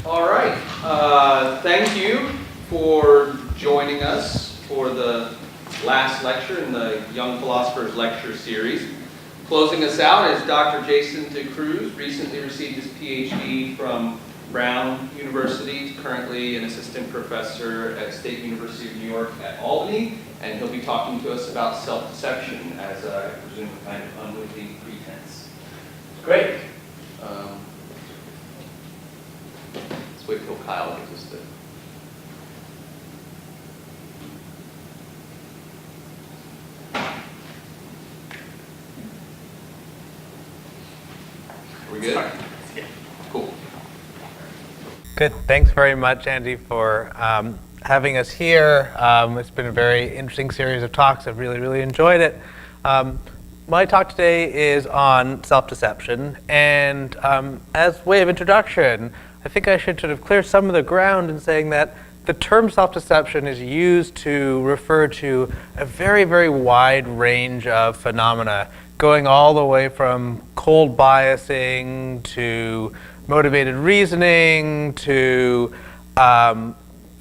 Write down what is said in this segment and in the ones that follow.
All right. Thank you for joining us for the last lecture in the Young Philosophers Lecture Series. Closing us out is Dr. Jason DeCruz, recently received his PhD from Brown University, currently an assistant professor at State University of New York at Albany, and he'll be talking to us about self-deception as, I presume, a kind of unwitting pretense. Great. Let's wait till Kyle gives us the... Are we good? Yeah. Cool. Good. Thanks very much, Andy, for having us here. It's been a very interesting series of talks. I've really enjoyed it. My talk today is on self-deception, and as way of introduction, I think I should sort of clear some of the ground in saying that the term self-deception is used to refer to a very wide range of phenomena, going all the way from cold biasing to motivated reasoning to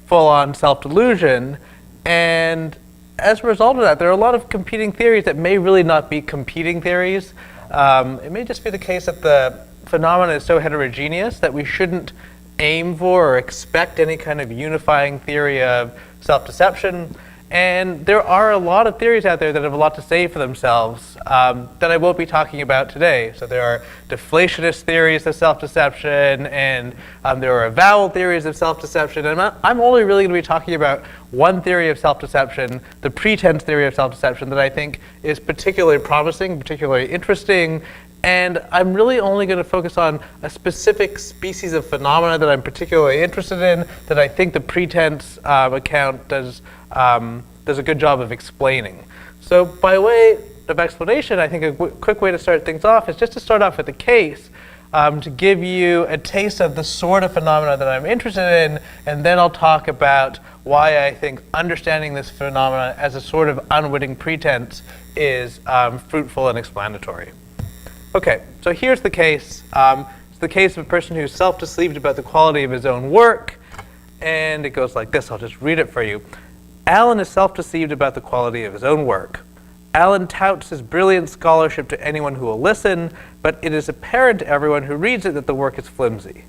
full-on self-delusion. And as a result of that, there are a lot of competing theories that may really not be competing theories. It may just be the case that the phenomena is so heterogeneous that we shouldn't aim for or expect any kind of unifying theory of self-deception. And there are a lot of theories out there that have a lot to say for themselves that I won't be talking about today. So there are deflationist theories of self-deception, and there are avowal theories of self-deception. And I'm only really going to be talking about one theory of self-deception, the pretense theory of self-deception, that I think is particularly promising, particularly interesting. And I'm really only going to focus on a specific species of phenomena that I'm particularly interested in, that I think the pretense account does a good job of explaining. So by way of explanation, I think a quick way to start things off is just to start off with a case to give you a taste of the sort of phenomena that I'm interested in, and then I'll talk about why I think understanding this phenomena as a sort of unwitting pretense is fruitful and explanatory. Okay, so here's the case. It's the case of a person who's self-deceived about the quality of his own work, and it goes like this. I'll just read it for you. Alan is self-deceived about the quality of his own work. Alan touts his brilliant scholarship to anyone who will listen, but it is apparent to everyone who reads it that the work is flimsy.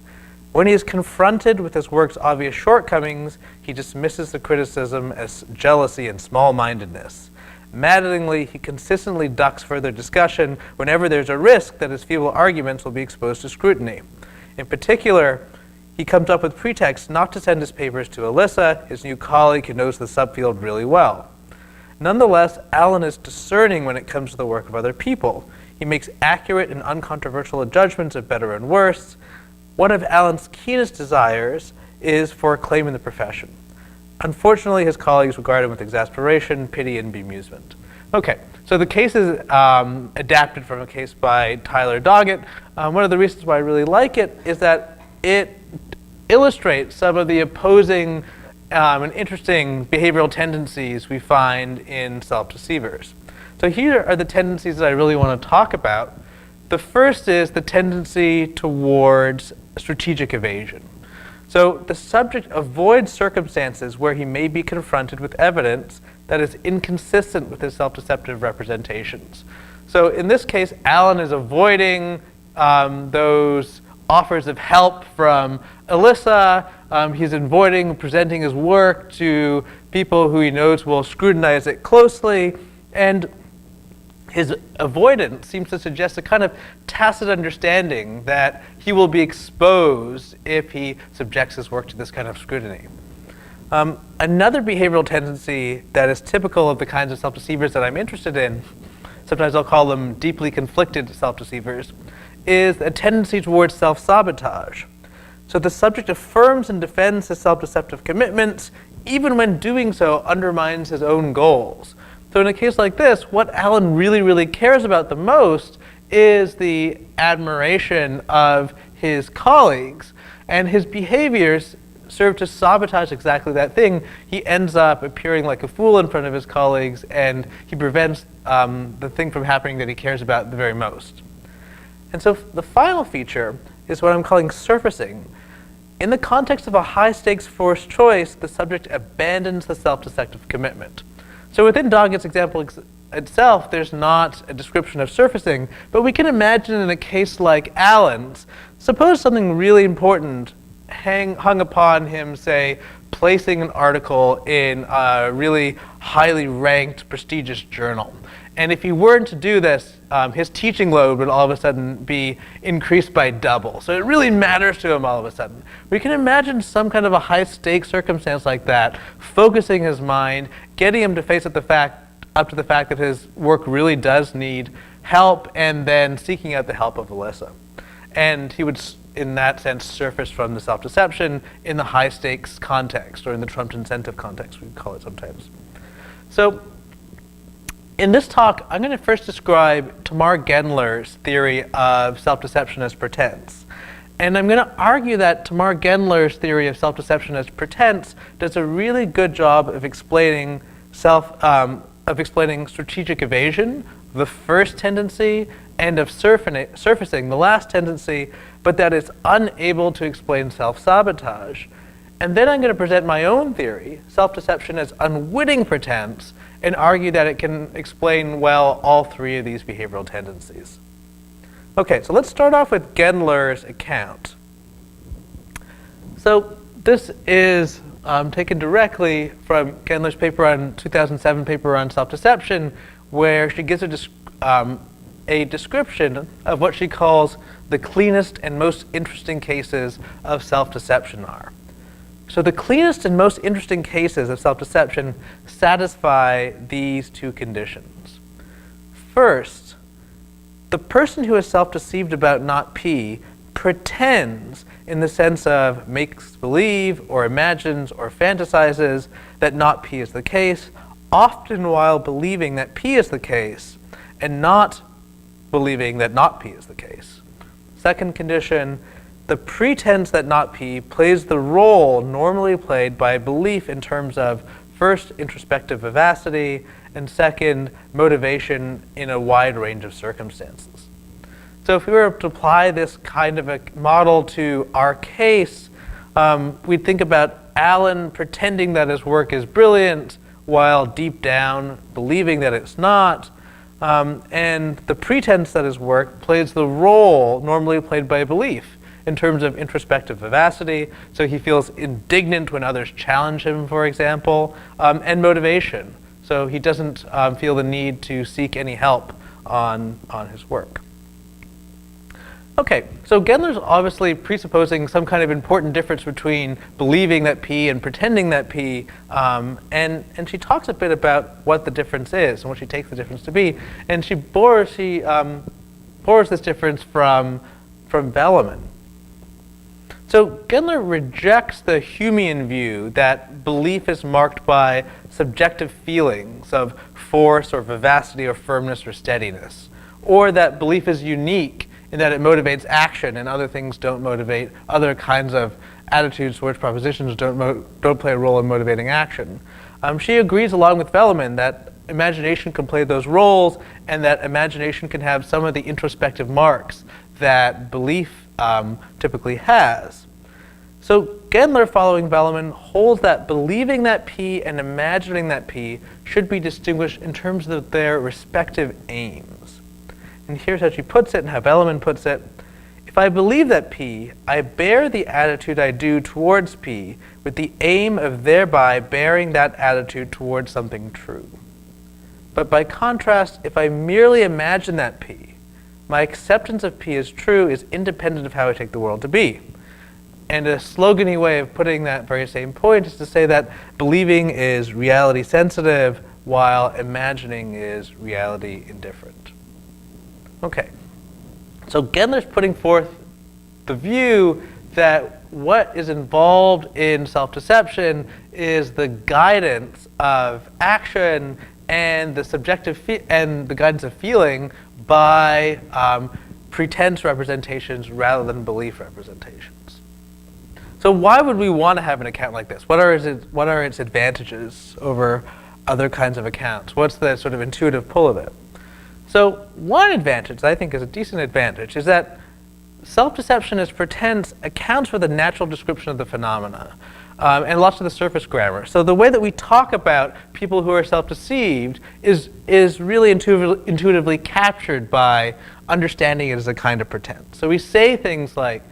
When he is confronted with his work's obvious shortcomings, he dismisses the criticism as jealousy and small-mindedness. Maddeningly, he consistently ducks further discussion whenever there's a risk that his feeble arguments will be exposed to scrutiny. In particular, he comes up with pretexts not to send his papers to Alyssa, his new colleague who knows the subfield really well. Nonetheless, Alan is discerning when it comes to the work of other people. He makes accurate and uncontroversial judgments of better and worse. One of Alan's keenest desires is for acclaim in the profession. Unfortunately, his colleagues regard him with exasperation, pity, and bemusement. Okay, so the case is adapted from a case by Tyler Doggett. One of the reasons why I really like it is that it illustrates some of the opposing and interesting behavioral tendencies we find in self-deceivers. So here are the tendencies that I really want to talk about. The first is the tendency towards strategic evasion. So the subject avoids circumstances where he may be confronted with evidence that is inconsistent with his self-deceptive representations. So in this case, Alan is avoiding those offers of help from Alyssa. He's avoiding presenting his work to people who he knows will scrutinize it closely. And his avoidance seems to suggest a kind of tacit understanding that he will be exposed if he subjects his work to this kind of scrutiny. Another behavioral tendency that is typical of the kinds of self-deceivers that I'm interested in, sometimes I'll call them deeply conflicted self-deceivers, is a tendency towards self-sabotage. So the subject affirms and defends his self-deceptive commitments, even when doing so undermines his own goals. So in a case like this, what Alan really cares about the most is the admiration of his colleagues, and his behaviors serve to sabotage exactly that thing. He ends up appearing like a fool in front of his colleagues, and he prevents the thing from happening that he cares about the very most. And so the final feature is what I'm calling surfacing. In the context of a high-stakes forced choice, the subject abandons the self-deceptive commitment. So within Doggetts' example itself, there's not a description of surfacing, but we can imagine in a case like Alan's, suppose something really important hung upon him, say, placing an article in a really highly ranked, prestigious journal. And if he weren't to do this, his teaching load would all of a sudden be increased by double. So it really matters to him all of a sudden. We can imagine some kind of a high-stakes circumstance like that, focusing his mind, getting him to face up to the fact that his work really does need help, and then seeking out the help of Alyssa. And he would, in that sense, surface from the self-deception in the high-stakes context, or in the trumped incentive context, we call it sometimes. So in this talk, I'm going to first describe Tamar Gendler's theory of self-deception as pretense. And I'm going to argue that Tamar Gendler's theory of self-deception as pretense does a really good job of explaining strategic evasion, the first tendency, and of surfacing, the last tendency, but that it's unable to explain self-sabotage. And then I'm going to present my own theory, self-deception as unwitting pretense, and argue that it can explain well all three of these behavioral tendencies. Okay, so let's start off with Gendler's account. So this is taken directly from Gendler's 2007 paper on self-deception, where she gives a description of what she calls the cleanest and most interesting cases of self-deception are. So the cleanest and most interesting cases of self-deception satisfy these two conditions. First, the person who is self-deceived about not P pretends, in the sense of makes believe or imagines or fantasizes that not P is the case, often while believing that P is the case and not believing that not P is the case. Second condition, the pretense that not P plays the role normally played by belief in terms of first, introspective vivacity, and second, motivation in a wide range of circumstances. So if we were to apply this kind of a model to our case, we'd think about Alan pretending that his work is brilliant while deep down believing that it's not, and the pretense that his work plays the role normally played by belief in terms of introspective vivacity, so he feels indignant when others challenge him, for example, and motivation, so he doesn't feel the need to seek any help on his work. Okay, so Gendler's obviously presupposing some kind of important difference between believing that P and pretending that P, and she talks a bit about what the difference is and what she takes the difference to be, and she bores this difference from Velleman. So Gendler rejects the Humean view that belief is marked by subjective feelings of force or vivacity or firmness or steadiness, or that belief is unique in that it motivates action and other things don't motivate, other kinds of attitudes towards propositions don't play a role in motivating action. She agrees along with Velleman that imagination can play those roles and that imagination can have some of the introspective marks that belief typically has. So Gendler, following Velleman, holds that believing that P and imagining that P should be distinguished in terms of their respective aims. And here's how she puts it and how Velleman puts it. If I believe that P, I bear the attitude I do towards P with the aim of thereby bearing that attitude towards something true. But by contrast, if I merely imagine that P, my acceptance of P as true is independent of how I take the world to be. And a slogan-y way of putting that very same point is to say that believing is reality sensitive while imagining is reality indifferent. Okay, so Gendler's putting forth the view that what is involved in self-deception is the guidance of action and the subjective and the guidance of feeling by pretense representations rather than belief representations. So why would we want to have an account like this? What are its advantages over other kinds of accounts? What's the sort of intuitive pull of it? So one advantage that I think is a decent advantage is that self-deception as pretense accounts for the natural description of the phenomena and lots of the surface grammar. So the way that we talk about people who are self-deceived is really intuitively captured by understanding it as a kind of pretense. So we say things like,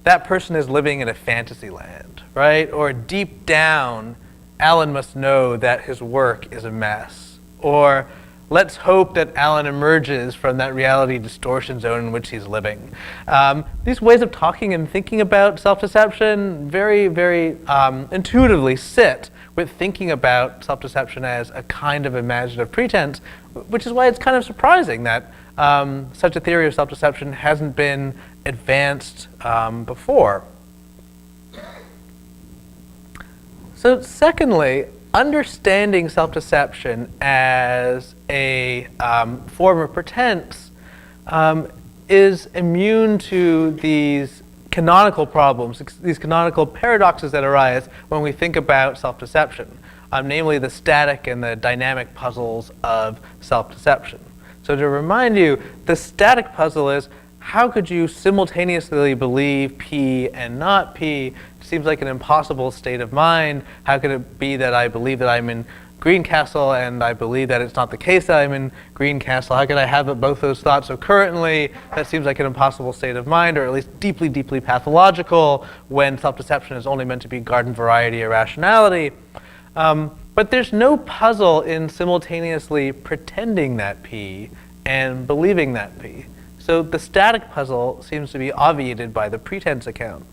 that person is living in a fantasy land, right? Or deep down, Alan must know that his work is a mess. Or let's hope that Alan emerges from that reality distortion zone in which he's living. These ways of talking and thinking about self-deception very, very intuitively sit with thinking about self-deception as a kind of imaginative pretense, which is why it's kind of surprising that such a theory of self-deception hasn't been advanced before. So secondly, understanding self-deception as a form of pretense is immune to these canonical problems, these canonical paradoxes that arise when we think about self-deception, namely the static and the dynamic puzzles of self-deception. So to remind you, the static puzzle is, how could you simultaneously believe P and not P? It seems like an impossible state of mind. How could it be that I believe that I'm in Greencastle and I believe that it's not the case that I'm in Greencastle? How could I have both those thoughts so currently? That seems like an impossible state of mind, or at least deeply, deeply pathological, when self-deception is only meant to be garden variety irrationality. But there's no puzzle in simultaneously pretending that P and believing that P. So the static puzzle seems to be obviated by the pretense account.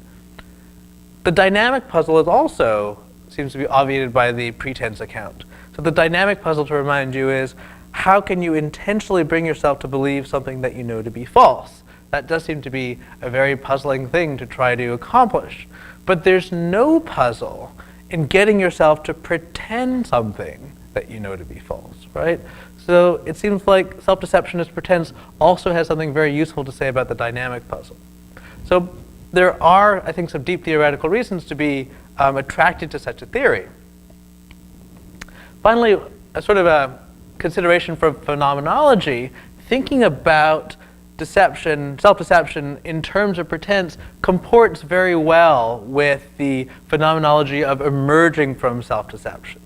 The dynamic puzzle is also seems to be obviated by the pretense account. So the dynamic puzzle, to remind you, is how can you intentionally bring yourself to believe something that you know to be false? That does seem to be a very puzzling thing to try to accomplish. But there's no puzzle in getting yourself to pretend something that you know to be false, right? So it seems like self-deception as pretense also has something very useful to say about the dynamic puzzle. So there are, I think, some deep theoretical reasons to be attracted to such a theory. Finally, a sort of a consideration for phenomenology, thinking about deception, self-deception in terms of pretense comports very well with the phenomenology of emerging from self-deception.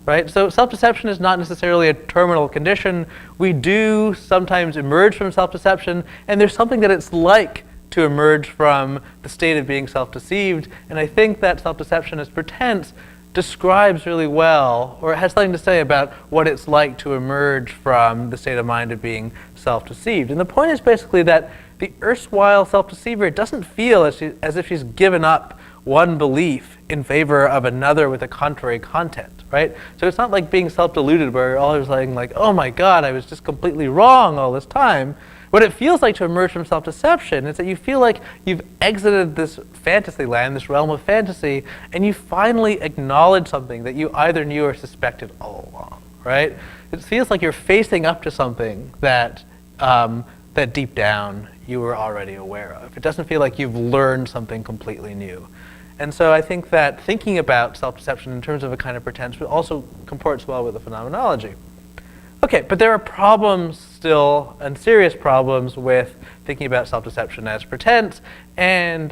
Right? So self-deception is not necessarily a terminal condition. We do sometimes emerge from self-deception, and there's something that it's like to emerge from the state of being self-deceived. And I think that self-deception as pretense describes really well, or has something to say about what it's like to emerge from the state of mind of being self-deceived. And the point is basically that the erstwhile self-deceiver doesn't feel as if she's given up one belief in favor of another with a contrary content, right? So it's not like being self-deluded where you're always like, oh my God, I was just completely wrong all this time. What it feels like to emerge from self-deception is that you feel like you've exited this fantasy land, this realm of fantasy, and you finally acknowledge something that you either knew or suspected all along, right? It feels like you're facing up to something that that deep down you were already aware of. It doesn't feel like you've learned something completely new. And so I think that thinking about self-deception in terms of a kind of pretense also comports well with the phenomenology. Okay, but there are problems still, and serious problems, with thinking about self-deception as pretense, and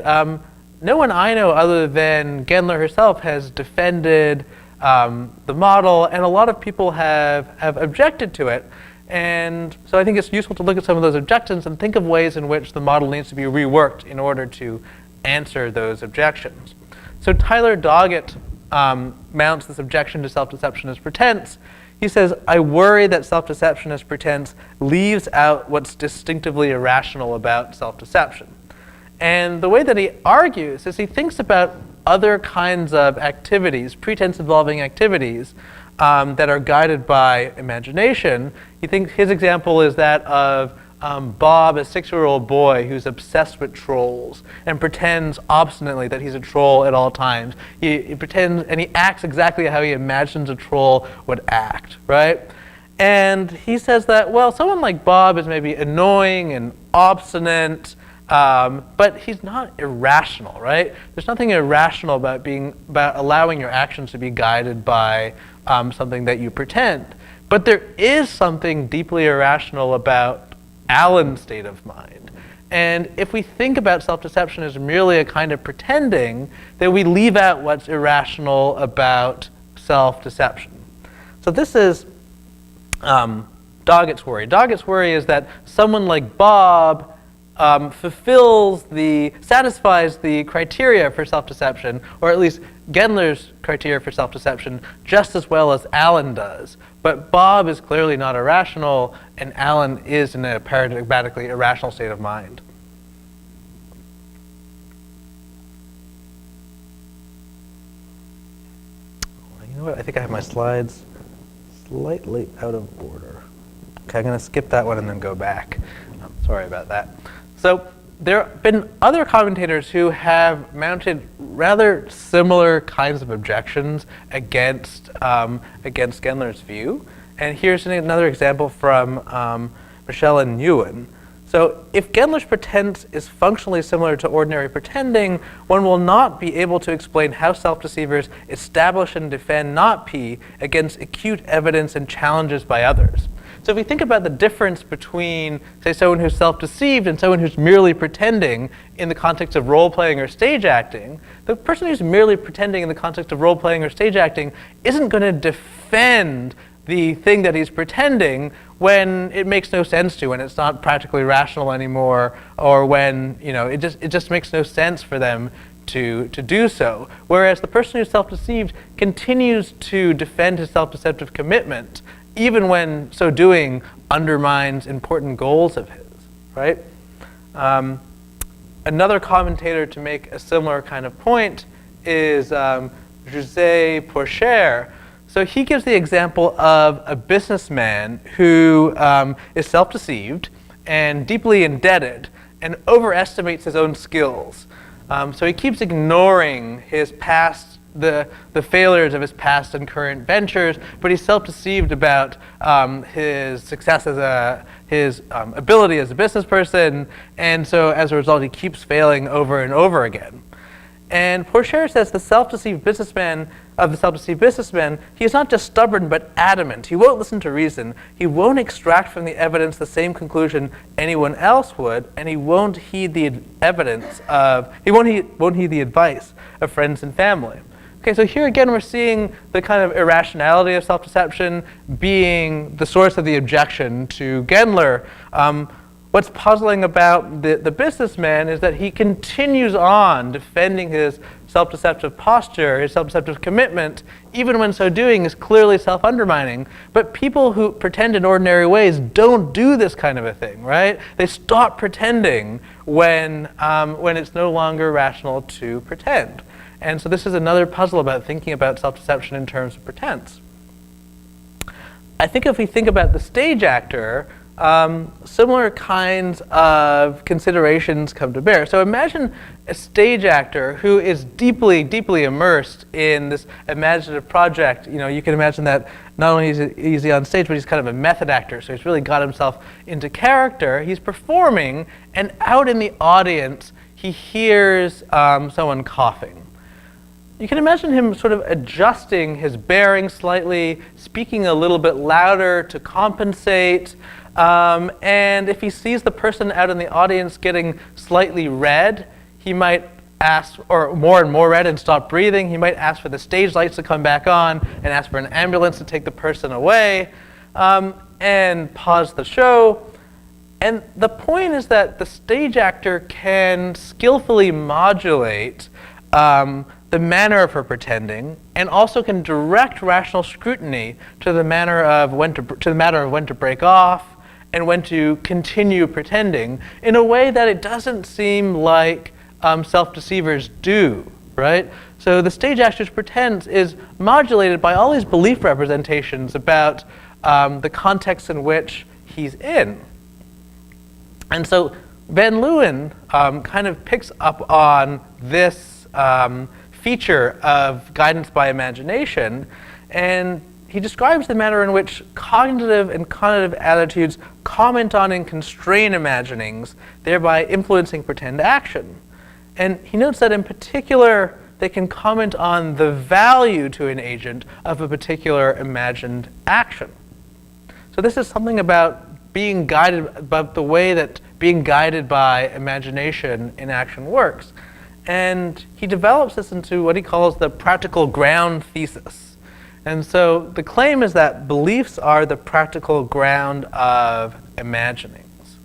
no one I know other than Gendler herself has defended the model, and a lot of people have objected to it. And so I think it's useful to look at some of those objections and think of ways in which the model needs to be reworked in order to answer those objections. So Tyler Doggett mounts this objection to self-deception as pretense. He says, I worry that self-deception as pretense leaves out what's distinctively irrational about self-deception. And the way that he argues is he thinks about other kinds of activities, pretense-involving activities, that are guided by imagination. He thinks his example is that of Bob, a 6-year-old boy who's obsessed with trolls and pretends obstinately that he's a troll at all times. He pretends and he acts exactly how he imagines a troll would act, right? And he says that, well, someone like Bob is maybe annoying and obstinate, but he's not irrational, right? There's nothing irrational about allowing your actions to be guided by something that you pretend. But there is something deeply irrational about Alan's state of mind. And if we think about self-deception as merely a kind of pretending, then we leave out what's irrational about self-deception. So this is Doggetts' worry. Doggetts' worry is that someone like Bob satisfies the criteria for self-deception, or at least Gendler's criteria for self-deception, just as well as Alan does. But Bob is clearly not irrational, and Alan is in a paradigmatically irrational state of mind. You know what? I think I have my slides slightly out of order. Okay, I'm going to skip that one and then go back. Sorry about that. So there have been other commentators who have mounted rather similar kinds of objections against Gendler's view. And here's another example from Michel and Nguyen. So if Gendler's pretense is functionally similar to ordinary pretending, one will not be able to explain how self-deceivers establish and defend not P against acute evidence and challenges by others. So if we think about the difference between, say, someone who's self-deceived and someone who's merely pretending in the context of role-playing or stage acting, the person who's merely pretending in the context of role-playing or stage acting isn't going to defend the thing that he's pretending when it makes no sense to, when it's not practically rational anymore, or when it just makes no sense for them to do so. Whereas the person who's self-deceived continues to defend his self-deceptive commitment, even when so doing undermines important goals of his, right? Another commentator to make a similar kind of point is José Porcher. So he gives the example of a businessman who is self-deceived and deeply indebted and overestimates his own skills. So he keeps ignoring his past, the failures of his past and current ventures, but he's self-deceived about his success his ability as a business person, and so as a result he keeps failing over and over again. And Porcher says the self-deceived businessman, he is not just stubborn but adamant. He won't listen to reason. He won't extract from the evidence the same conclusion anyone else would, and he won't heed the advice of friends and family. Okay, so here again we're seeing the kind of irrationality of self-deception being the source of the objection to Gendler. What's puzzling about the businessman is that he continues on defending his self-deceptive posture, his self-deceptive commitment, even when so doing is clearly self-undermining. But people who pretend in ordinary ways don't do this kind of a thing, right? They stop pretending when it's no longer rational to pretend. And so this is another puzzle about thinking about self-deception in terms of pretense. I think if we think about the stage actor, similar kinds of considerations come to bear. So imagine a stage actor who is deeply, deeply immersed in this imaginative project. You can imagine that not only is he on stage, but he's kind of a method actor. So he's really got himself into character. He's performing, and out in the audience, he hears someone coughing. You can imagine him sort of adjusting his bearing slightly, speaking a little bit louder to compensate. And if he sees the person out in the audience getting slightly red, he might ask, or more and more red, and stop breathing. He might ask for the stage lights to come back on and ask for an ambulance to take the person away, and pause the show. And the point is that the stage actor can skillfully modulate the manner of her pretending, and also can direct rational scrutiny to the matter of when to break off and when to continue pretending in a way that it doesn't seem like self-deceivers do, right? So the stage actor's pretense is modulated by all these belief representations about the context in which he's in. And so Van Leeuwen kind of picks up on this feature of guidance by imagination, and he describes the manner in which cognitive and connotative attitudes comment on and constrain imaginings, thereby influencing pretend action. And he notes that in particular, they can comment on the value to an agent of a particular imagined action. So this is something about being guided, about the way that being guided by imagination in action works. And he develops this into what he calls the practical ground thesis. And so the claim is that beliefs are the practical ground of imaginings.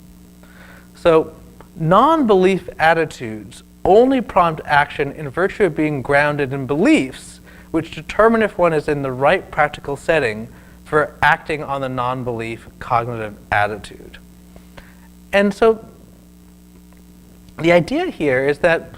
So non-belief attitudes only prompt action in virtue of being grounded in beliefs, which determine if one is in the right practical setting for acting on the non-belief cognitive attitude. And so the idea here is that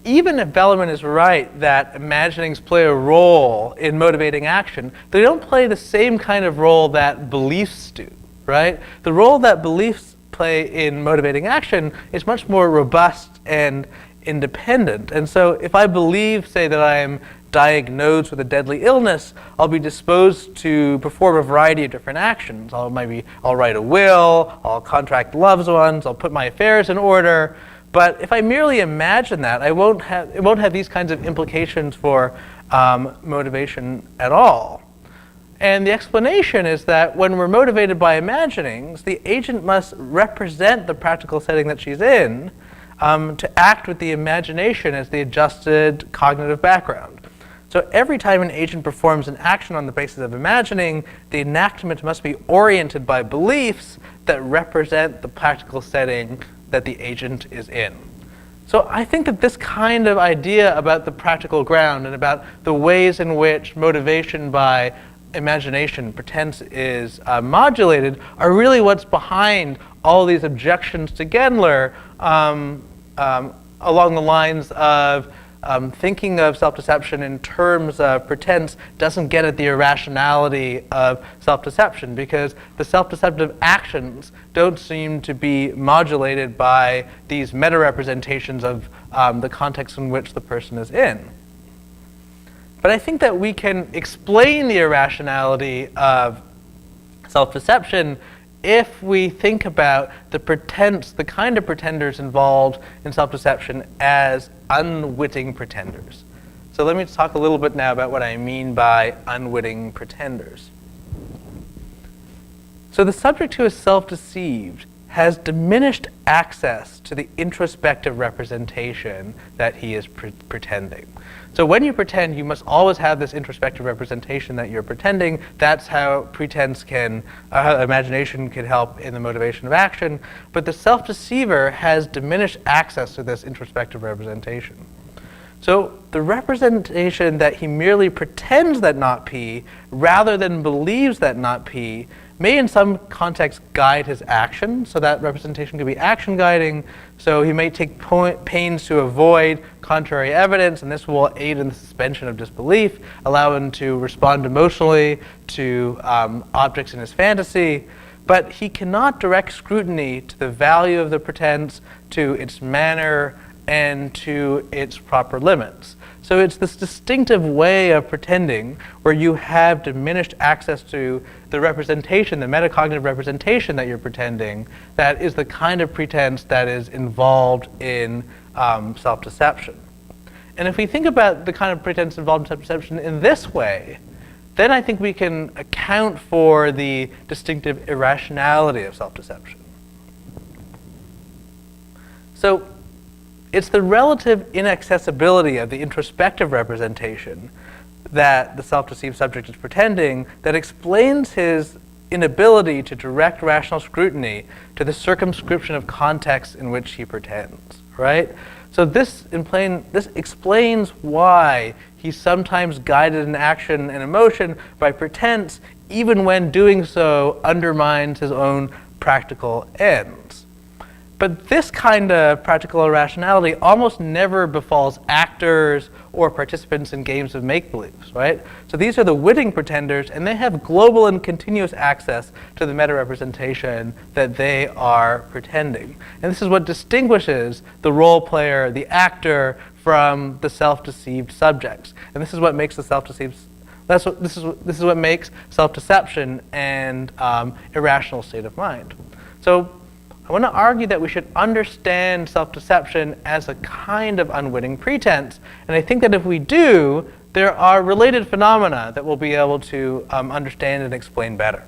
even if Velleman is right that imaginings play a role in motivating action, they don't play the same kind of role that beliefs do, right? The role that beliefs play in motivating action is much more robust and independent. And so if I believe, say, that I am diagnosed with a deadly illness, I'll be disposed to perform a variety of different actions. I'll write a will, I'll contract loved ones, I'll put my affairs in order. But if I merely imagine that, it won't have these kinds of implications for motivation at all. And the explanation is that when we're motivated by imaginings, the agent must represent the practical setting that she's in to act with the imagination as the adjusted cognitive background. So every time an agent performs an action on the basis of imagining, the enactment must be oriented by beliefs that represent the practical setting that the agent is in. So I think that this kind of idea about the practical ground and about the ways in which motivation by imagination, pretense, is modulated are really what's behind all these objections to Gendler along the lines of thinking of self-deception in terms of pretense doesn't get at the irrationality of self-deception, because the self-deceptive actions don't seem to be modulated by these meta-representations of the context in which the person is in. But I think that we can explain the irrationality of self-deception if we think about the pretense, the kind of pretenders involved in self-deception as unwitting pretenders. So let me talk a little bit now about what I mean by unwitting pretenders. So the subject who is self-deceived has diminished access to the introspective representation that he is pretending. So when you pretend, you must always have this introspective representation that you're pretending. That's how pretense can, imagination can help in the motivation of action. But the self-deceiver has diminished access to this introspective representation. So the representation that he merely pretends that not P, rather than believes that not P, may in some context guide his action. So that representation could be action guiding. So he may take pains to avoid contrary evidence, and this will aid in the suspension of disbelief, allow him to respond emotionally to objects in his fantasy. But he cannot direct scrutiny to the value of the pretense, to its manner, and to its proper limits. So it's this distinctive way of pretending where you have diminished access to the representation, the metacognitive representation that you're pretending, that is the kind of pretense that is involved in self-deception. And if we think about the kind of pretense involved in self-deception in this way, then I think we can account for the distinctive irrationality of self-deception. So it's the relative inaccessibility of the introspective representation that the self-deceived subject is pretending that explains his inability to direct rational scrutiny to the circumscription of context in which he pretends, right? So this explains why he's sometimes guided in action and emotion by pretense, even when doing so undermines his own practical ends. But this kind of practical irrationality almost never befalls actors or participants in games of make-believes, right? So these are the witting pretenders, and they have global and continuous access to the meta-representation that they are pretending. And this is what distinguishes the role player, the actor, from the self-deceived subjects. And this is what makes the self-deceived this is what makes self-deception an irrational state of mind. So I want to argue that we should understand self-deception as a kind of unwitting pretense. And I think that if we do, there are related phenomena that we'll be able to understand and explain better.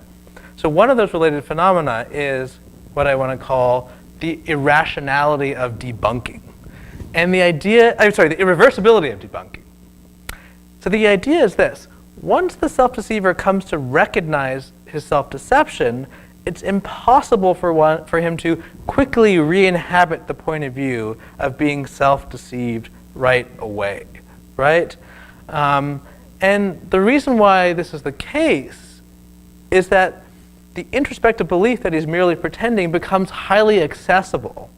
So one of those related phenomena is what I want to call the irrationality of debunking. And the irreversibility of debunking. So the idea is this: once the self-deceiver comes to recognize his self-deception, it's impossible for him to quickly re-inhabit the point of view of being self-deceived right away, right? And the reason why this is the case is that the introspective belief that he's merely pretending becomes highly accessible.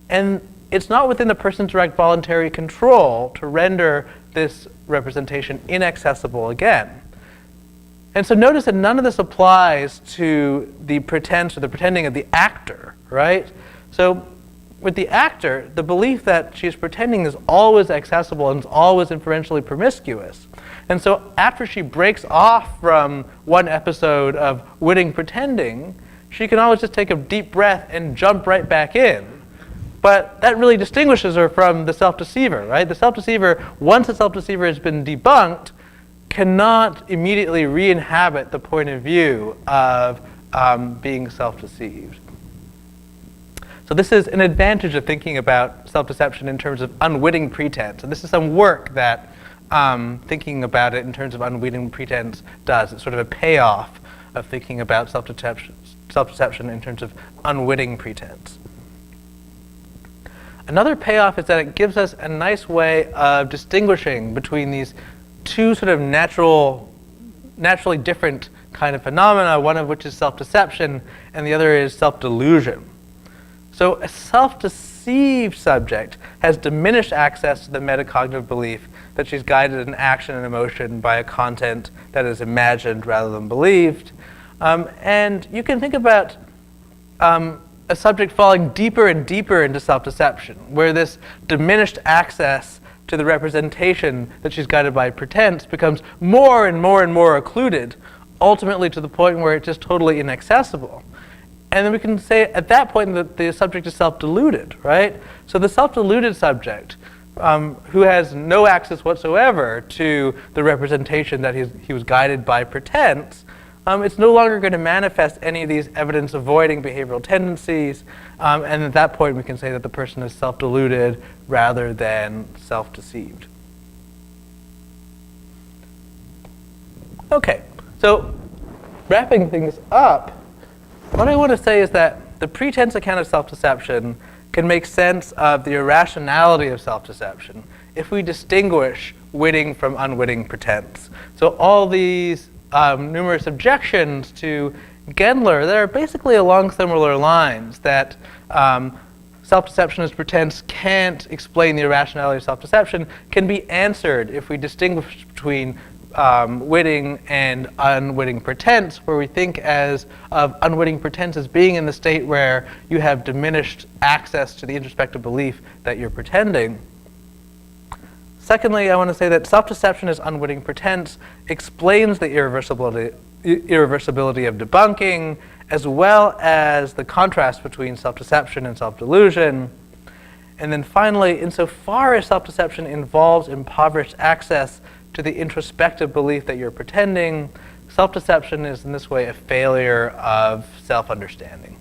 And it's not within the person's direct voluntary control to render this representation inaccessible again. And so notice that none of this applies to the pretense or the pretending of the actor, right? So with the actor, the belief that she's pretending is always accessible and is always inferentially promiscuous. And so after she breaks off from one episode of witting pretending, she can always just take a deep breath and jump right back in. But that really distinguishes her from the self-deceiver, right? The self-deceiver, once the self-deceiver has been debunked, cannot immediately re-inhabit the point of view of being self-deceived. So this is an advantage of thinking about self-deception in terms of unwitting pretense. And this is some work that thinking about it in terms of unwitting pretense does. It's sort of a payoff of thinking about self-deception in terms of unwitting pretense. Another payoff is that it gives us a nice way of distinguishing between these two sort of naturally different kind of phenomena, one of which is self-deception and the other is self-delusion. So a self-deceived subject has diminished access to the metacognitive belief that she's guided in action and emotion by a content that is imagined rather than believed. And you can think about a subject falling deeper and deeper into self-deception, where this diminished access to the representation that she's guided by pretense becomes more and more and more occluded, ultimately to the point where it's just totally inaccessible. And then we can say at that point that the subject is self-deluded, right? So the self-deluded subject, who has no access whatsoever to the representation that he was guided by pretense, it's no longer going to manifest any of these evidence-avoiding behavioral tendencies, and at that point we can say that the person is self-deluded rather than self-deceived. Okay, so wrapping things up, what I want to say is that the pretense account of self-deception can make sense of the irrationality of self-deception if we distinguish witting from unwitting pretense. So all these numerous objections to Gendler that are basically along similar lines, that self-deception as pretense can't explain the irrationality of self-deception, can be answered if we distinguish between witting and unwitting pretense, where we think of unwitting pretense as being in the state where you have diminished access to the introspective belief that you're pretending. Secondly, I want to say that self-deception as unwitting pretense explains the irreversibility of debunking, as well as the contrast between self-deception and self-delusion. And then finally, insofar as self-deception involves impoverished access to the introspective belief that you're pretending, self-deception is in this way a failure of self-understanding.